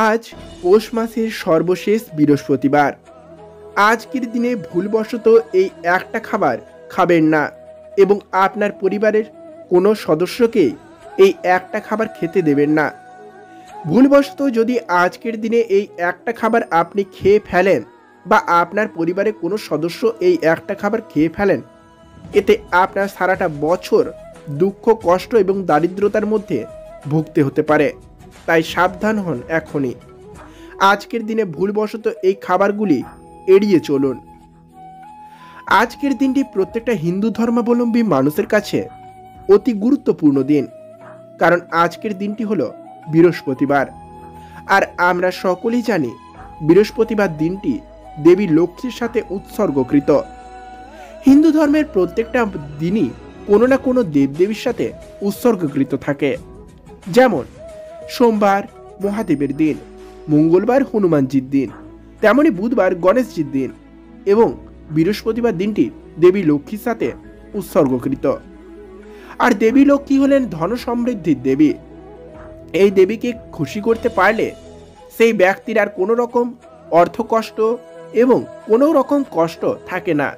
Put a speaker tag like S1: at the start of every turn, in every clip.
S1: আজ পৌষ মাসের সর্বশেষ বৃহস্পতিবার। আজকের দিনে ভুলবশত এই একটা খাবার খাবেন না এবং আপনার পরিবারের কোনো সদস্যকে এই একটা খাবার খেতে দেবেন না। ভুলবশত যদি আজকের দিনে এই একটা খাবার আপনি খেয়ে ফেলেন বা আপনার পরিবারের কোনো সদস্য এই একটা খাবার খেয়ে ফেলেন, এতে আপনার সারাটা বছর দুঃখ, কষ্ট এবং দারিদ্রতার মধ্যে ভুগতে হতে পারে। তাই সাবধান হন এখনই। আজকের দিনে ভুলবশত এই খাবারগুলি এড়িয়ে চলুন। আজকের দিনটি প্রত্যেকটা হিন্দু ধর্মাবলম্বী মানুষের কাছে অতি গুরুত্বপূর্ণ দিন, কারণ আজকের দিনটি হলো বৃহস্পতিবার। আর আমরা সকলেই জানি বৃহস্পতিবার দিনটি দেবী লক্ষ্মীর সাথে উৎসর্গকৃত। হিন্দু ধর্মের প্রত্যেকটা দিনই কোনো না কোনো দেবদেবীর সাথে উৎসর্গকৃত থাকে। যেমন সোমবার মহাদেবের দিন, মঙ্গলবার হনুমানজির দিন, তেমনি বুধবার গণেশজির দিন এবং বৃহস্পতিবার দিনটি দেবী লক্ষ্মীর সাথে উৎসর্গকৃত। আর দেবী লক্ষ্মী হলেন ধন সমৃদ্ধির দেবী। এই দেবীকে খুশি করতে পারলে সেই ব্যক্তির আর কোনো রকম অর্থকষ্ট এবং কোনো রকম কষ্ট থাকে না।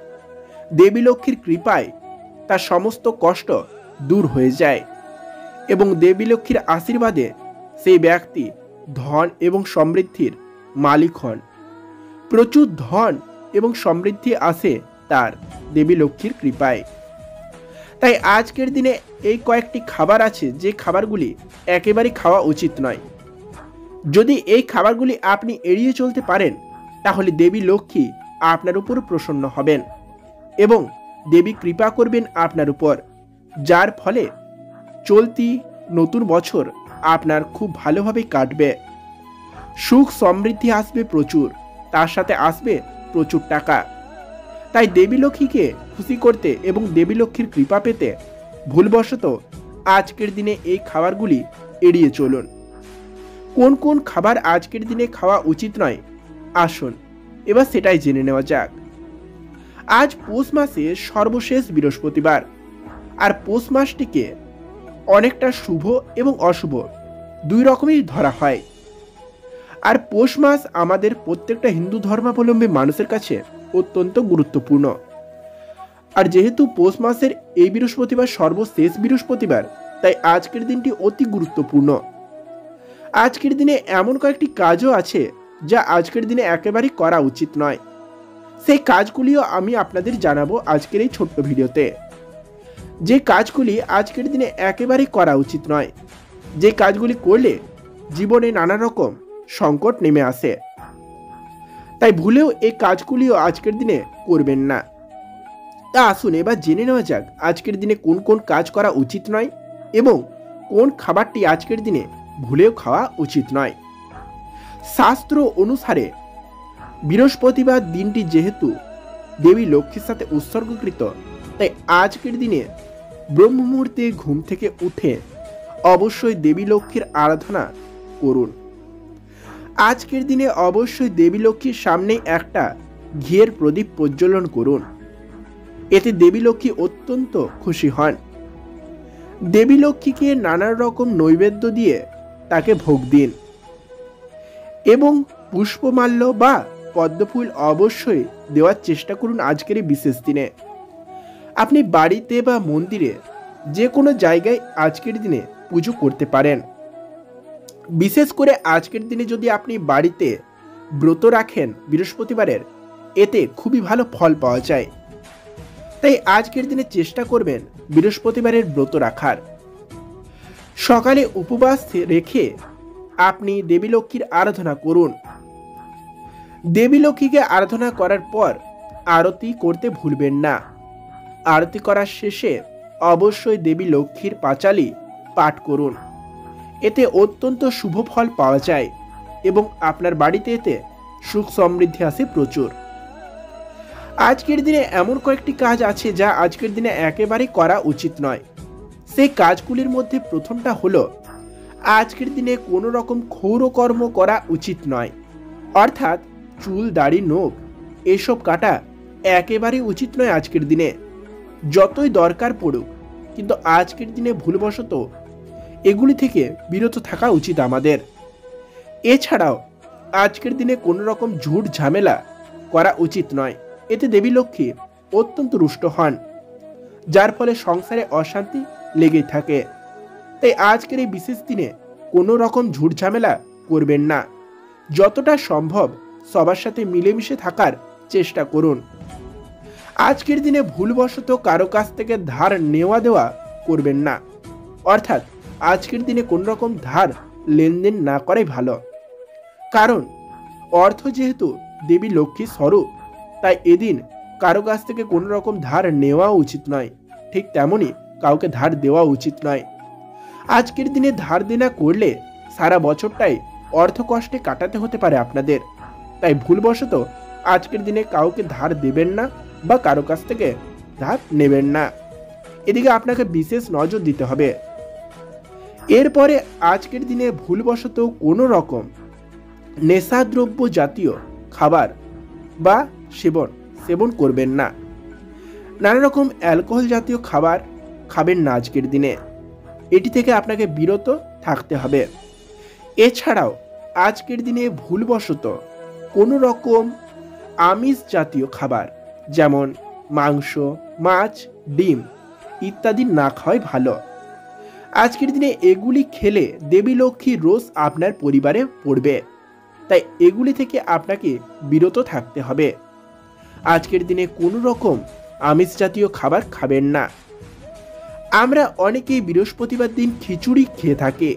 S1: দেবী লক্ষ্মীর কৃপায় তার সমস্ত কষ্ট দূর হয়ে যায় এবং দেবী লক্ষ্মীর আশীর্বাদে সেই ব্যক্তি ধন এবং সমৃদ্ধির মালিক হন। প্রচুর ধন এবং সমৃদ্ধি আসে তার দেবী লক্ষ্মীর কৃপায়। তাই আজকের দিনে এই কয়েকটি খাবার আছে যে খাবারগুলি একেবারেই খাওয়া উচিত নয়। যদি এই খাবারগুলি আপনি এড়িয়ে চলতে পারেন, তাহলে দেবী লক্ষ্মী আপনার উপর প্রসন্ন হবেন এবং দেবী কৃপা করবেন আপনার উপর, যার ফলে চলতি নতুন বছর আপনার খুব ভালোভাবে কাটবে। সুখ সমৃদ্ধি আসবে প্রচুর, তার সাথে আসবে প্রচুর টাকা। তাই দেবী লক্ষ্মীকে খুশি করতে এবং দেবী লক্ষ্মীর কৃপা পেতে ভুলবশত আজকের দিনে এই খাবারগুলি এড়িয়ে চলুন। কোন কোন খাবার আজকের দিনে খাওয়া উচিত নয়, আসুন এবার সেটাই জেনে নেওয়া যাক। আজ পৌষ মাসের সর্বশেষ বৃহস্পতিবার, আর পৌষ মাসটিকে অনেকটা শুভ এবং অশুভ দুই রকমই ধরা হয়। আর পৌষ মাস আমাদের প্রত্যেকটা হিন্দু ধর্মাবলম্বী মানুষের কাছে অত্যন্ত গুরুত্বপূর্ণ। আর যেহেতু পৌষ মাসের এই বৃহস্পতিবার সর্বশেষ বৃহস্পতিবার, তাই আজকের দিনটি অতি গুরুত্বপূর্ণ। আজকের দিনে এমন কয়েকটি কাজও আছে যা আজকের দিনে একেবারেই করা উচিত নয়। সেই কাজগুলিও আমি আপনাদের জানাবো আজকের এই ছোট্ট ভিডিওতে। যে কাজগুলি আজকের দিনে একেবারেই করা উচিত নয়, যে কাজগুলি করলে জীবনে নানা রকম সংকট নেমে আসে, তাই ভুলেও এই কাজগুলিও আজকের দিনে করবেন না। তা আসুন এবার জেনে নেওয়া যাক আজকের দিনে কোন কোন কাজ করা উচিত নয় এবং কোন খাবারটি আজকের দিনে ভুলেও খাওয়া উচিত নয়। শাস্ত্র অনুসারে বৃহস্পতিবার দিনটি যেহেতু দেবী লক্ষ্মীর সাথে উৎসর্গকৃত, তাই আজকের দিনে ব্রহ্ম মুহূর্তে ঘুম থেকে উঠে অবশ্যই দেবী লক্ষ্মীর আরাধনা করুন। আজকের দিনে অবশ্যই দেবী লক্ষ্মীর সামনে একটা ঘিয়ের প্রদীপ প্রজ্বলন করুন। এতে দেবী লক্ষ্মী অত্যন্ত খুশি হন। দেবী লক্ষ্মীকে নানা রকম নৈবেদ্য দিয়ে তাকে ভোগ দিন এবং পুষ্পমাল্য বা পদ্মফুল অবশ্যই দেওয়ার চেষ্টা করুন আজকের এই বিশেষ দিনে। আপনি বাড়িতে বা মন্দিরে যে কোনো জায়গায় আজকের দিনে পুজো করতে পারেন। বিশেষ করে আজকের দিনে যদি আপনি বাড়িতে ব্রত রাখেন বৃহস্পতিবারের, এতে খুবই ভালো ফল পাওয়া যায়। তাই আজকের দিনে চেষ্টা করবেন বৃহস্পতিবারের ব্রত রাখার। সকালে উপবাস রেখে আপনি দেবী লক্ষ্মীর আরাধনা করুন। দেবী লক্ষ্মীকে আরাধনা করার পর আরতি করতে ভুলবেন না। আরতি করার শেষে অবশ্যই দেবী লক্ষ্মীর পাঁচালী পাঠ করুন। এতে অত্যন্ত শুভ ফল পাওয়া যায় এবং আপনার বাড়িতে এতে সুখ সমৃদ্ধি আসে প্রচুর। আজকের দিনে এমন কয়েকটি কাজ আছে যা আজকের দিনে একেবারেই করা উচিত নয়। সেই কাজগুলির মধ্যে প্রথমটা হলো, আজকের দিনে কোনো রকম ক্ষৌরকর্ম করা উচিত নয়। অর্থাৎ চুল, দাড়ি, নখ এসব কাটা একেবারেই উচিত নয় আজকের দিনে, যতই দরকার পড়ুক। কিন্তু আজকের দিনে ভুলবশত এগুলি থেকে বিরত থাকা উচিত আমাদের। এছাড়াও আজকের দিনে কোনো রকম ঝুট ঝামেলা করা উচিত নয়। এতে দেবী লক্ষ্মী অত্যন্ত রুষ্ট হন, যার ফলে সংসারে অশান্তি লেগেই থাকে। তাই আজকের এই বিশেষ দিনে কোনো রকম ঝুট ঝামেলা করবেন না। যতটা সম্ভব সবার সাথে মিলেমিশে থাকার চেষ্টা করুন। আজকের দিনে ভুলবশত কারো কাছ থেকে ধার নেওয়া দেওয়া করবেন না, অর্থাৎ আজকের দিনে কোনো রকম ধার লেনদেন না করাই ভালো। কারণ অর্থ যেহেতু দেবী লক্ষ্মীর স্বরূপ, তাই এদিন কারো কাছ থেকে কোনো রকম ধার নেওয়া উচিত নয়, ঠিক তেমনই কাউকে ধার দেওয়া উচিত নয়। আজকের দিনে ধার দেনা করলে সারা বছরটাই অর্থ কষ্টে কাটাতে হতে পারে আপনাদের। তাই ভুলবশত আজকের দিনে কাউকে ধার দেবেন না বা কারো কাছ থেকে ধার নেবেন না। এদিকে আপনাকে বিশেষ নজর দিতে হবে। এরপরে আজকের দিনে ভুলবশত কোনো রকম নেশাদ্রব্য জাতীয় খাবার বা সেবন করবেন না। নানা রকম অ্যালকোহল জাতীয় খাবার খাবেন না আজকের দিনে, এটি থেকে আপনাকে বিরত থাকতে হবে। এছাড়াও আজকের দিনে ভুলবশত কোনো রকম আমিষ জাতীয় খাবার যেমন মাংস, মাছ, ডিম ইত্যাদি না খাওয়াই ভালো। আজকের দিনে এগুলি খেলে দেবী লক্ষ্মীর রোষ আপনার পরিবারে পড়বে, তাই এগুলি থেকে আপনাকে বিরত থাকতে হবে। আজকের দিনে কোনো রকম আমিষ জাতীয় খাবার খাবেন না। আমরা অনেকেই বৃহস্পতিবার দিন খিচুড়ি খেয়ে থাকি,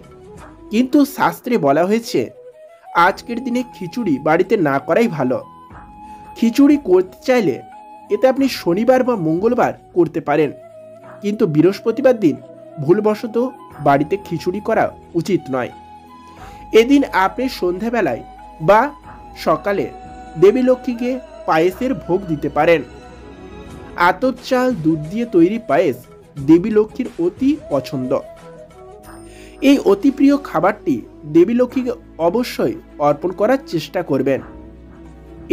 S1: কিন্তু শাস্ত্রে বলা হয়েছে আজকের দিনে খিচুড়ি বাড়িতে না করাই ভালো। খিচুড়ি করতে চাইলে এতে আপনি শনিবার বা মঙ্গলবার করতে পারেন, কিন্তু বৃহস্পতিবার দিন ভুলবশত বাড়িতে খিচুড়ি করা উচিত নয়। এদিন আপনি সন্ধ্যাবেলায় বা সকালে দেবী লক্ষ্মীকে পায়েসের ভোগ দিতে পারেন। আতপ চাল, দুধ দিয়ে তৈরি পায়েস দেবী লক্ষ্মীর অতি পছন্দ। এই অতি প্রিয় খাবারটি দেবী লক্ষ্মীকে অবশ্যই অর্পণ করার চেষ্টা করবেন।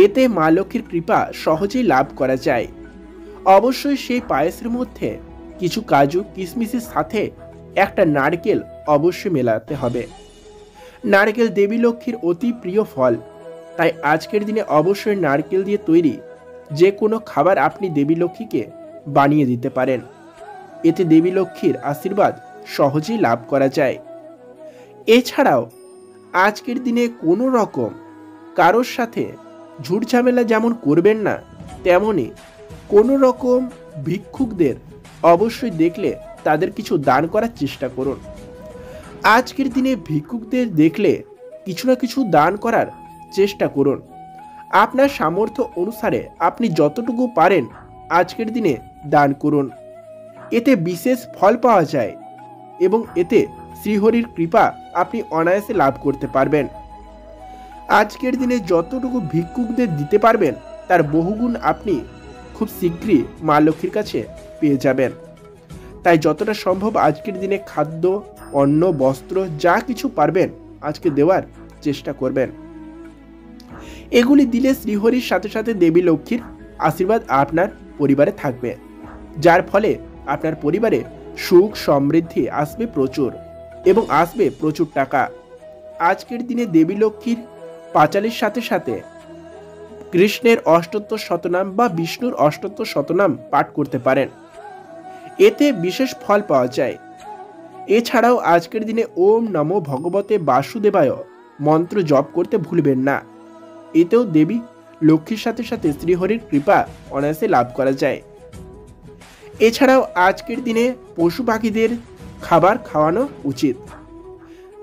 S1: এতে মা লক্ষ্মীর কৃপা সহজেই লাভ করা যায়। অবশ্যই সেই পায়েসের মধ্যে কিছু কাজু কিশমিশের সাথে একটা নারকেল অবশ্যই মেলাতে হবে। নারকেল দেবী লক্ষ্মীর অতি প্রিয় ফল, তাই আজকের দিনে অবশ্যই নারকেল দিয়ে তৈরি যে কোনো খাবার আপনি দেবী লক্ষ্মীকে বানিয়ে দিতে পারেন। এতে দেবী লক্ষ্মীর আশীর্বাদ সহজেই লাভ করা যায়। এছাড়াও আজকের দিনে কোনো রকম কারোর সাথে ঝুট ঝামেলা যেমন করবেন না, তেমনি কোনো রকম ভিক্ষুকদের অবশ্যই দেখলে তাদের কিছু দান করার চেষ্টা করুন। আজকের দিনে ভিক্ষুকদের দেখলে কিছু না কিছু দান করার চেষ্টা করুন। আপনার সামর্থ্য অনুসারে আপনি যতটুকু পারেন আজকের দিনে দান করুন। এতে বিশেষ ফল পাওয়া যায় এবং এতে শ্রীহরির কৃপা আপনি অনায়াসে লাভ করতে পারবেন। আজকের দিনে যতটুকু ভিক্ষুকদের দিতে পারবেন তার বহুগুণ আপনি খুব শীঘ্রই মা লক্ষ্মীর কাছে পেয়ে যাবেন। তাই যতটা সম্ভব আজকের দিনে খাদ্য, অন্ন, বস্ত্র যা কিছু পারবেন আজকে দেওয়ার চেষ্টা করবেন। এগুলি দিলে শ্রীহরির সাথে সাথে দেবী লক্ষ্মীর আশীর্বাদ আপনার পরিবারে থাকবে, যার ফলে আপনার পরিবারে সুখ সমৃদ্ধি আসবে প্রচুর এবং আসবে প্রচুর টাকা। আজকের দিনে দেবী লক্ষ্মীর পাঁচালির সাথে সাথে কৃষ্ণের অষ্টোত্তর শতনাম বা বিষ্ণুর অষ্টোত্তর শতনাম পাঠ করতে পারেন, এতে বিশেষ ফল পাওয়া যায়। এছাড়াও আজকের দিনে ওম নমো ভগবতে বাসুদেবায় মন্ত্র জপ করতে ভুলবেন না। এতেও দেবী লক্ষ্মীর সাথে সাথে শ্রীহরির কৃপা অনায়াসে লাভ করা যায়। এছাড়াও আজকের দিনে পশু পাখিদের খাবার খাওয়ানো উচিত।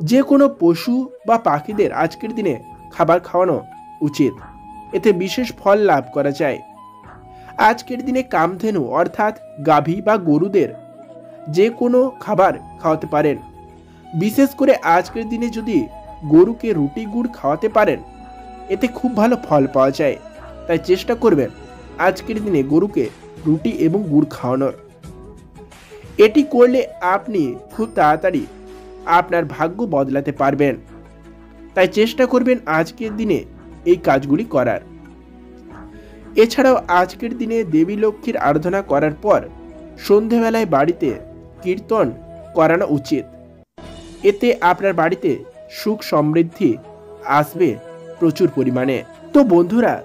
S1: যে কোনো পশু বা পাখিদের আজকের দিনে খাবার খাওয়ানো উচিত, এতে বিশেষ ফল লাভ করা যায়। আজকের দিনে কামধেনু অর্থাৎ গাভী বা গরুদের যে কোনো খাবার খাওয়াতে পারেন। বিশেষ করে আজকের দিনে যদি গরুকে রুটি গুড় খাওয়াতে পারেন এতে খুব ভালো ফল পাওয়া যায়। তাই চেষ্টা করবেন আজকের দিনে গরুকে রুটি এবং গুড় খাওয়ানোর। এটি করলে আপনি খুব তাড়াতাড়ি আপনার ভাগ্য বদলাতে পারবেন। তাই চেষ্টা করবেন আজকের দিনে এই কাজগুলি করার। এছাড়াও আজকের দিনে দেবী লক্ষ্মীর আরাধনা করার পর সন্ধেবেলায় বাড়িতে কীর্তন করানো উচিত। এতে আপনার বাড়িতে সুখ সমৃদ্ধি আসবে প্রচুর পরিমাণে। তো বন্ধুরা,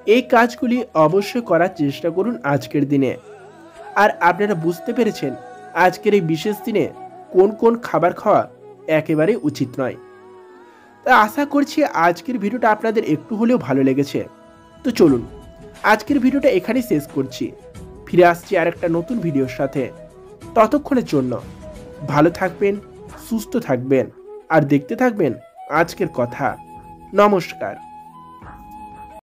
S1: এই কাজগুলি অবশ্যই করার চেষ্টা করুন আজকের দিনে। আর আপনারা বুঝতে পেরেছেন আজকের এই বিশেষ দিনে কোন কোন খাবার খাওয়া একেবারেই উচিত নয়। তা আশা করছি আজকের ভিডিওটা আপনাদের একটু হলেও ভালো লেগেছে। তো চলুন আজকের ভিডিওটা এখানেই শেষ করছি। ফিরে আসছি আর একটা নতুন ভিডিওর সাথে। ততক্ষণের জন্য ভালো থাকবেন, সুস্থ থাকবেন আর দেখতে থাকবেন আজকের কথা। নমস্কার।